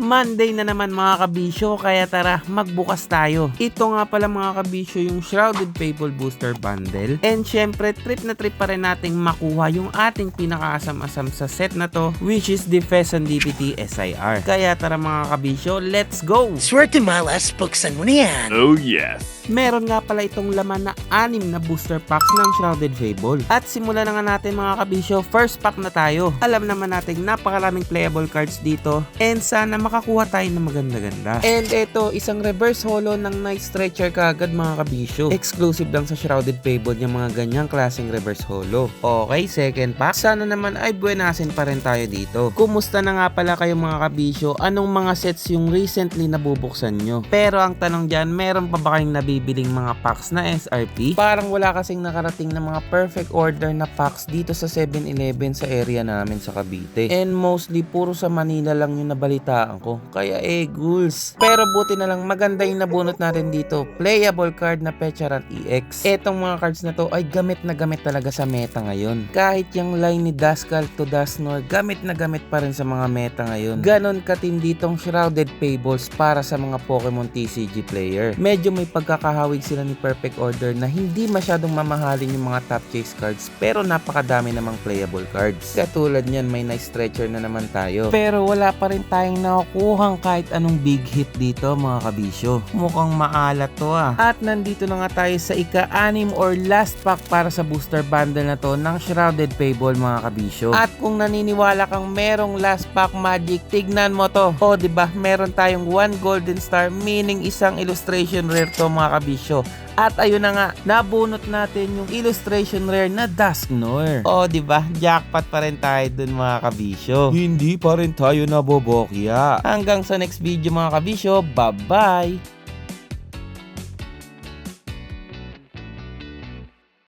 Monday na naman mga kabisyo, kaya tara magbukas tayo. Ito nga pala mga kabisyo yung Shrouded Fable Booster Bundle. And syempre trip na trip pa rin nating makuha yung ating pinakaasam-asam sa set na to, which is the Fesan DPT SIR. Kaya tara mga kabisyo, let's go! Swerte malas, buksan mo na yan. Oh yes! Meron nga pala itong laman na 6 na booster packs ng Shrouded Fable. At simulan na nga natin mga kabisyo, first pack na tayo. Alam naman natin napakaraming playable cards dito and sana makakuha tayo ng maganda-ganda. And ito, isang reverse holo ng Night Stretcher kagad mga kabisyo. Exclusive lang sa Shrouded Fable yung mga ganyang klaseng reverse holo. Okay, second pack. Sana naman ay buenasin pa rin tayo dito. Kumusta na nga pala kayo mga kabisyo? Anong mga sets yung recently nabubuksan nyo? Pero ang tanong dyan, meron pa ba kayong nabibiling mga packs na SRP? Parang wala kasing nakarating na mga perfect order na packs dito sa 7-Eleven sa area namin sa Cavite. And mostly puro sa Manila lang yung nabalitaan ko. Kaya ghouls. Pero buti na lang maganda yung nabunot natin dito. Playable card na Pecharan EX. Etong mga cards na to ay gamit na gamit talaga sa meta ngayon. Kahit yung line ni Duskull to Dusknoir, gamit na gamit pa rin sa mga meta ngayon. Ganon katindi tong Shrouded Fables para sa mga Pokemon TCG player. Medyo may pagkakahawig sila ni Perfect Order na hindi masyadong mamahalin yung mga top chase cards pero napakadami namang playable cards. Katulad niyan, may Night Stretcher na naman tayo. Pero wala pa rin tayong nakukuhang kahit anong big hit dito mga kabisyo. Mukhang maalat to ah. At nandito na nga tayo sa ika-6 or last pack para sa booster bundle na to ng Shrouded Fable mga kabisyo. At kung naniniwala kang merong last pack magic, tignan mo to. O diba, meron tayong 1 golden star, meaning isang illustration rare to mga kabisyo. At ayun na nga, nabunot natin yung illustration rare na Dusknoir. O diba, jackpot pa rin tayo dun mga kabisyo. Hindi pa rin tayo nabobokya. Hanggang sa next video mga kabisyo, bye bye!